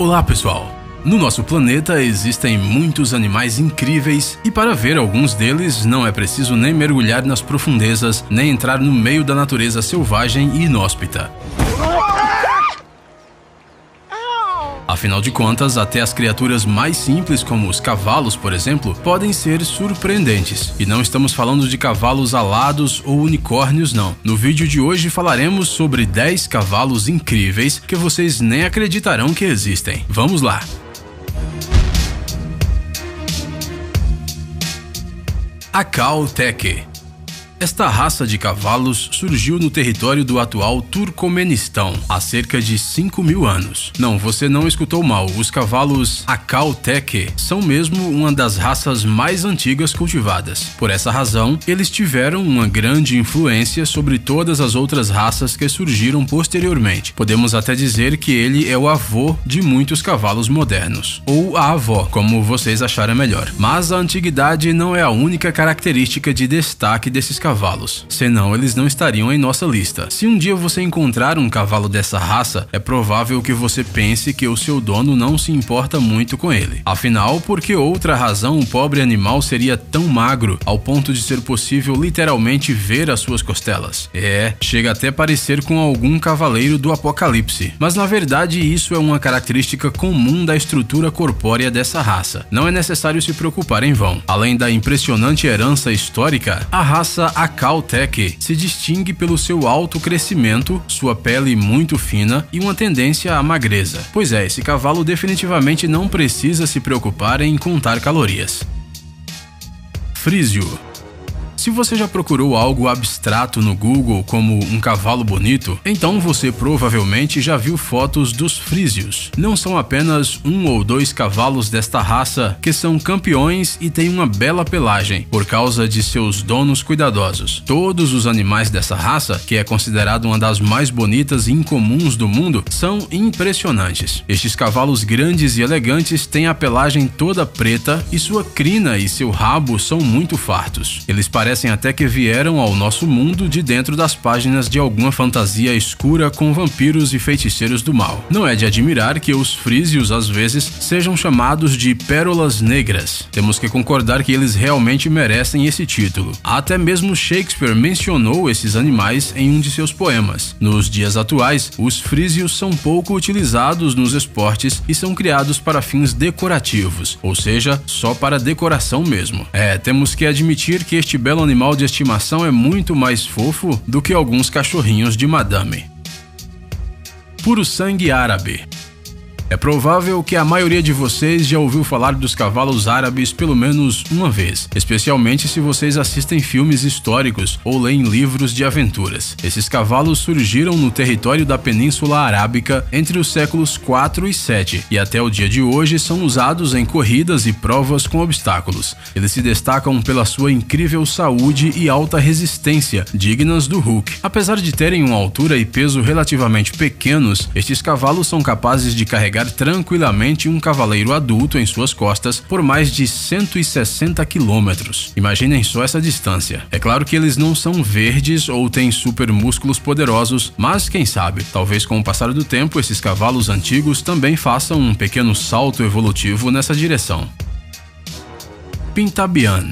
Olá pessoal! No nosso planeta existem muitos animais incríveis e para ver alguns deles não é preciso nem mergulhar nas profundezas, nem entrar no meio da natureza selvagem e inóspita. Afinal de contas, até as criaturas mais simples, como os cavalos, por exemplo, podem ser surpreendentes. E não estamos falando de cavalos alados ou unicórnios, não. No vídeo de hoje falaremos sobre 10 cavalos incríveis que vocês nem acreditarão que existem. Vamos lá! A Khao Teke. Esta raça de cavalos surgiu no território do atual Turcomenistão há cerca de 5.000 anos. Não, você não escutou mal, os cavalos Khao Teke são mesmo uma das raças mais antigas cultivadas. Por essa razão, eles tiveram uma grande influência sobre todas as outras raças que surgiram posteriormente. Podemos até dizer que ele é o avô de muitos cavalos modernos, ou a avó, como vocês acharem melhor. Mas a antiguidade não é a única característica de destaque desses cavalos, senão eles não estariam em nossa lista. Se um dia você encontrar um cavalo dessa raça, é provável que você pense que o seu dono não se importa muito com ele. Afinal, por que outra razão o pobre animal seria tão magro ao ponto de ser possível literalmente ver as suas costelas? Chega até parecer com algum cavaleiro do Apocalipse. Mas na verdade isso é uma característica comum da estrutura corpórea dessa raça. Não é necessário se preocupar em vão. Além da impressionante herança histórica, a raça Khao Teke se distingue pelo seu alto crescimento, sua pele muito fina e uma tendência à magreza. Pois é, esse cavalo definitivamente não precisa se preocupar em contar calorias. Frísio. Se você já procurou algo abstrato no Google como um cavalo bonito, então você provavelmente já viu fotos dos frísios. Não são apenas um ou dois cavalos desta raça que são campeões e têm uma bela pelagem por causa de seus donos cuidadosos. Todos os animais dessa raça, que é considerada uma das mais bonitas e incomuns do mundo, são impressionantes. Estes cavalos grandes e elegantes têm a pelagem toda preta e sua crina e seu rabo são muito fartos. Eles parecem até que vieram ao nosso mundo de dentro das páginas de alguma fantasia escura com vampiros e feiticeiros do mal. Não é de admirar que os frísios às vezes sejam chamados de pérolas negras. Temos que concordar que eles realmente merecem esse título. Até mesmo Shakespeare mencionou esses animais em um de seus poemas. Nos dias atuais, os frísios são pouco utilizados nos esportes e são criados para fins decorativos, ou seja, só para decoração mesmo. Temos que admitir que este belo animal de estimação é muito mais fofo do que alguns cachorrinhos de madame. Puro sangue árabe. É provável que a maioria de vocês já ouviu falar dos cavalos árabes pelo menos uma vez, especialmente se vocês assistem filmes históricos ou leem livros de aventuras. Esses cavalos surgiram no território da Península Arábica entre os séculos 4 e 7 e até o dia de hoje são usados em corridas e provas com obstáculos. Eles se destacam pela sua incrível saúde e alta resistência, dignas do Hulk. Apesar de terem uma altura e peso relativamente pequenos, estes cavalos são capazes de carregar tranquilamente um cavaleiro adulto em suas costas por mais de 160 quilômetros. Imaginem só essa distância. É claro que eles não são verdes ou têm super músculos poderosos, mas quem sabe, talvez com o passar do tempo esses cavalos antigos também façam um pequeno salto evolutivo nessa direção. Pintabian.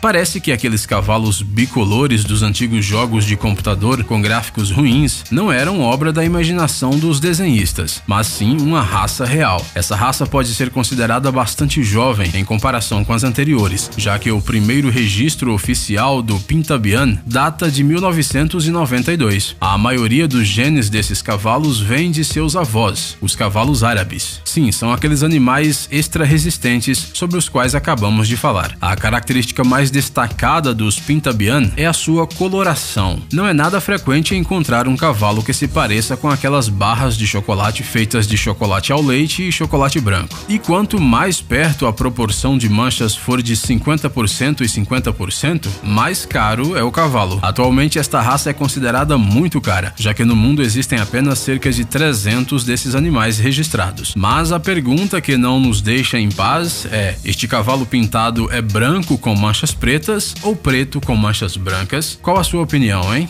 Parece que aqueles cavalos bicolores dos antigos jogos de computador com gráficos ruins não eram obra da imaginação dos desenhistas, mas sim uma raça real. Essa raça pode ser considerada bastante jovem em comparação com as anteriores, já que o primeiro registro oficial do Pintabian data de 1992. A maioria dos genes desses cavalos vem de seus avós, os cavalos árabes. Sim, são aqueles animais extra resistentes sobre os quais acabamos de falar. A característica mais destacada dos Pintabian é a sua coloração. Não é nada frequente encontrar um cavalo que se pareça com aquelas barras de chocolate feitas de chocolate ao leite e chocolate branco. E quanto mais perto a proporção de manchas for de 50% e 50%, mais caro é o cavalo. Atualmente esta raça é considerada muito cara, já que no mundo existem apenas cerca de 300 desses animais registrados. Mas a pergunta que não nos deixa em paz é: este cavalo pintado é branco com manchas pretas ou preto com manchas brancas? Qual a sua opinião, hein?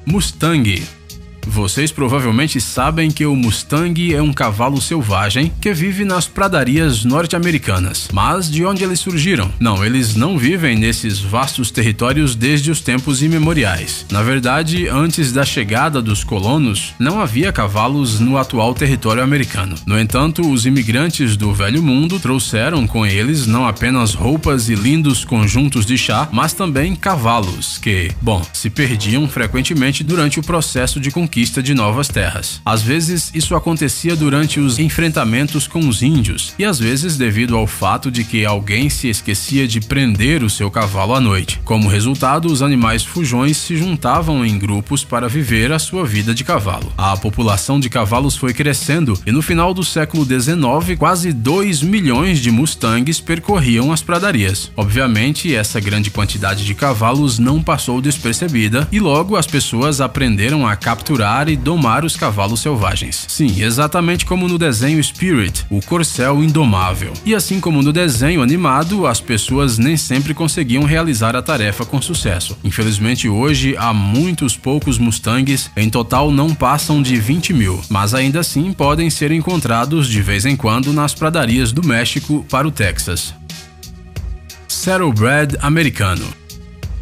Mustang. Vocês provavelmente sabem que o Mustang é um cavalo selvagem que vive nas pradarias norte-americanas. Mas de onde eles surgiram? Não, eles não vivem nesses vastos territórios desde os tempos imemoriais. Na verdade, antes da chegada dos colonos, não havia cavalos no atual território americano. No entanto, os imigrantes do Velho Mundo trouxeram com eles não apenas roupas e lindos conjuntos de chá, mas também cavalos que, se perdiam frequentemente durante o processo de conquista de novas terras. Às vezes, isso acontecia durante os enfrentamentos com os índios, e às vezes devido ao fato de que alguém se esquecia de prender o seu cavalo à noite. Como resultado, os animais fujões se juntavam em grupos para viver a sua vida de cavalo. A população de cavalos foi crescendo e no final do século XIX, quase 2 milhões de Mustangs percorriam as pradarias. Obviamente, essa grande quantidade de cavalos não passou despercebida e logo as pessoas aprenderam a capturar e domar os cavalos selvagens. Sim, exatamente como no desenho Spirit, o corcel indomável. E assim como no desenho animado, as pessoas nem sempre conseguiam realizar a tarefa com sucesso. Infelizmente hoje há muitos poucos Mustangs, em total não passam de 20 mil, mas ainda assim podem ser encontrados de vez em quando nas pradarias do México para o Texas. Saddlebred americano.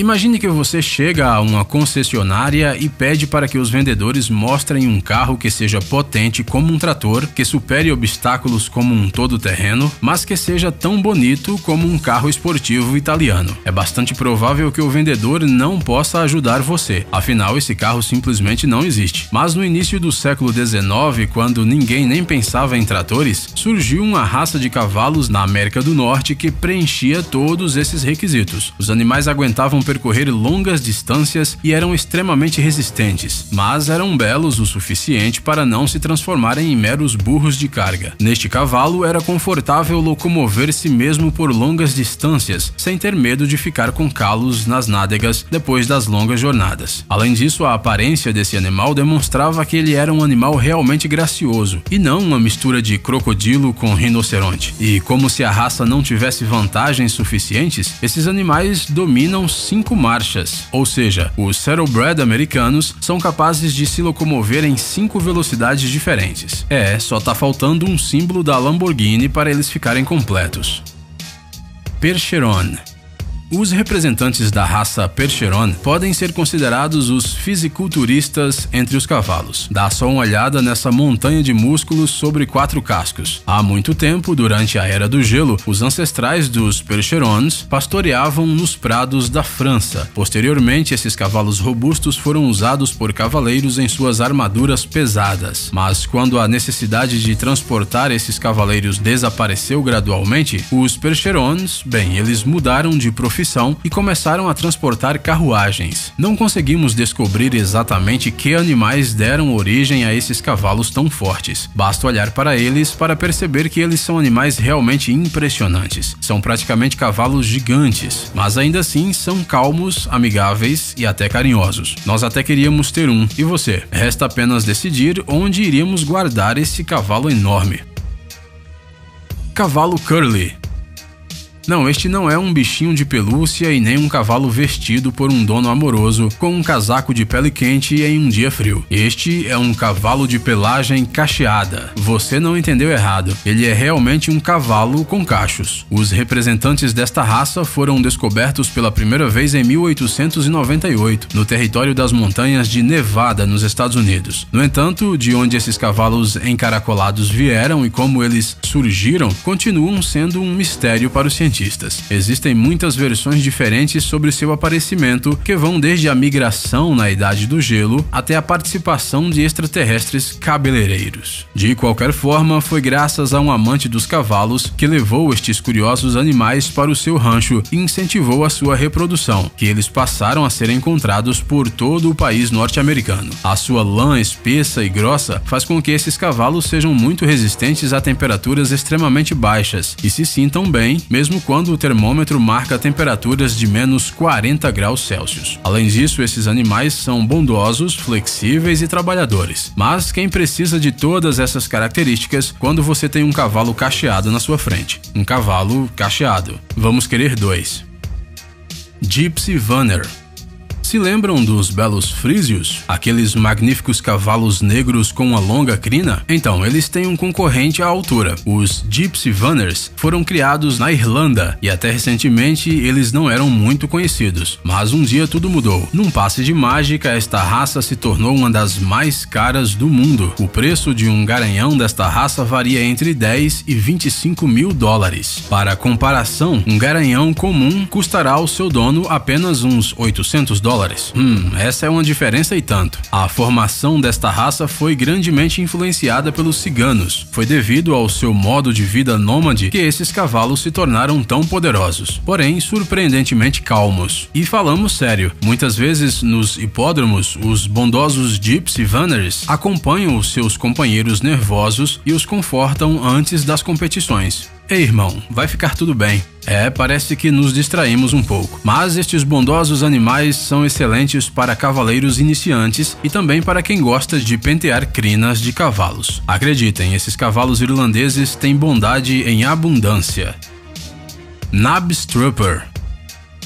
Imagine que você chega a uma concessionária e pede para que os vendedores mostrem um carro que seja potente como um trator, que supere obstáculos como um todo-terreno, mas que seja tão bonito como um carro esportivo italiano. É bastante provável que o vendedor não possa ajudar você, afinal esse carro simplesmente não existe. Mas no início do século XIX, quando ninguém nem pensava em tratores, surgiu uma raça de cavalos na América do Norte que preenchia todos esses requisitos. Os animais aguentavam percorrer longas distâncias e eram extremamente resistentes, mas eram belos o suficiente para não se transformarem em meros burros de carga. Neste cavalo era confortável locomover-se mesmo por longas distâncias, sem ter medo de ficar com calos nas nádegas depois das longas jornadas. Além disso, a aparência desse animal demonstrava que ele era um animal realmente gracioso, e não uma mistura de crocodilo com rinoceronte. E como se a raça não tivesse vantagens suficientes, esses animais dominam 5 marchas, ou seja, os Saddlebred americanos são capazes de se locomover em 5 velocidades diferentes. Só tá faltando um símbolo da Lamborghini para eles ficarem completos. Percheron. Os representantes da raça Percheron podem ser considerados os fisiculturistas entre os cavalos. Dá só uma olhada nessa montanha de músculos sobre 4 cascos. Há muito tempo, durante a Era do Gelo, os ancestrais dos Percherons pastoreavam nos prados da França. Posteriormente, esses cavalos robustos foram usados por cavaleiros em suas armaduras pesadas. Mas quando a necessidade de transportar esses cavaleiros desapareceu gradualmente, os Percherons, eles mudaram de profissão e começaram a transportar carruagens. Não conseguimos descobrir exatamente que animais deram origem a esses cavalos tão fortes. Basta olhar para eles para perceber que eles são animais realmente impressionantes. São praticamente cavalos gigantes, mas ainda assim são calmos, amigáveis e até carinhosos. Nós até queríamos ter um. E você? Resta apenas decidir onde iríamos guardar esse cavalo enorme. Cavalo Curly. Não, este não é um bichinho de pelúcia e nem um cavalo vestido por um dono amoroso com um casaco de pele quente em um dia frio. Este é um cavalo de pelagem cacheada. Você não entendeu errado. Ele é realmente um cavalo com cachos. Os representantes desta raça foram descobertos pela primeira vez em 1898, no território das montanhas de Nevada, nos Estados Unidos. No entanto, de onde esses cavalos encaracolados vieram e como eles surgiram, continuam sendo um mistério para os cientistas. Existem muitas versões diferentes sobre seu aparecimento, que vão desde a migração na Idade do Gelo até a participação de extraterrestres cabeleireiros. De qualquer forma, foi graças a um amante dos cavalos que levou estes curiosos animais para o seu rancho e incentivou a sua reprodução, que eles passaram a ser encontrados por todo o país norte-americano. A sua lã espessa e grossa faz com que esses cavalos sejam muito resistentes a temperaturas extremamente baixas e se sintam bem, mesmo quando o termômetro marca temperaturas de menos 40 graus Celsius. Além disso, esses animais são bondosos, flexíveis e trabalhadores. Mas quem precisa de todas essas características quando você tem um cavalo cacheado na sua frente? Um cavalo cacheado. Vamos querer 2. Gypsy Vanner. Se lembram dos belos frísios? Aqueles magníficos cavalos negros com uma longa crina? Então, eles têm um concorrente à altura. Os Gypsy Runners foram criados na Irlanda e até recentemente eles não eram muito conhecidos. Mas um dia tudo mudou. Num passe de mágica, esta raça se tornou uma das mais caras do mundo. O preço de um garanhão desta raça varia entre 10 e 25 mil dólares. Para comparação, um garanhão comum custará ao seu dono apenas uns 800 dólares. Essa é uma diferença e tanto. A formação desta raça foi grandemente influenciada pelos ciganos. Foi devido ao seu modo de vida nômade que esses cavalos se tornaram tão poderosos, porém surpreendentemente calmos. E falamos sério, muitas vezes nos hipódromos, os bondosos Gypsy Runners acompanham os seus companheiros nervosos e os confortam antes das competições. Ei, irmão, vai ficar tudo bem. Parece que nos distraímos um pouco. Mas estes bondosos animais são excelentes para cavaleiros iniciantes e também para quem gosta de pentear crinas de cavalos. Acreditem, esses cavalos irlandeses têm bondade em abundância. Knabstruper.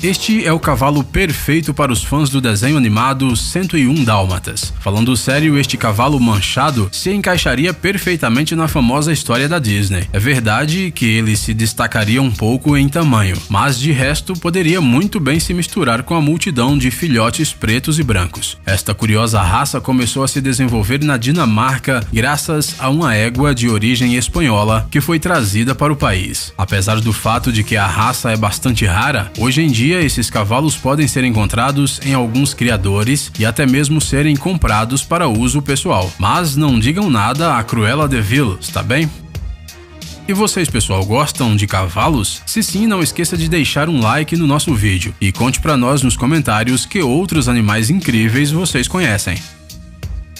Este é o cavalo perfeito para os fãs do desenho animado 101 Dálmatas. Falando sério, este cavalo manchado se encaixaria perfeitamente na famosa história da Disney. É verdade que ele se destacaria um pouco em tamanho, mas de resto poderia muito bem se misturar com a multidão de filhotes pretos e brancos. Esta curiosa raça começou a se desenvolver na Dinamarca graças a uma égua de origem espanhola que foi trazida para o país. Apesar do fato de que a raça é bastante rara, hoje em dia esses cavalos podem ser encontrados em alguns criadores e até mesmo serem comprados para uso pessoal. Mas não digam nada a Cruella de Vil, está bem? E vocês, pessoal, gostam de cavalos? Se sim, não esqueça de deixar um like no nosso vídeo e conte pra nós nos comentários que outros animais incríveis vocês conhecem.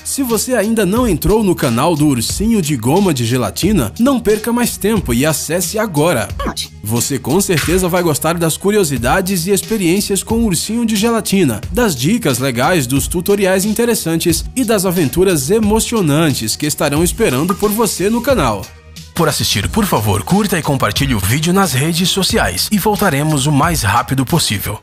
Se você ainda não entrou no canal do Ursinho de Goma de Gelatina, não perca mais tempo e acesse agora. Você com certeza vai gostar das curiosidades e experiências com o Ursinho de Gelatina, das dicas legais, dos tutoriais interessantes e das aventuras emocionantes que estarão esperando por você no canal. Por assistir, por favor, curta e compartilhe o vídeo nas redes sociais e voltaremos o mais rápido possível.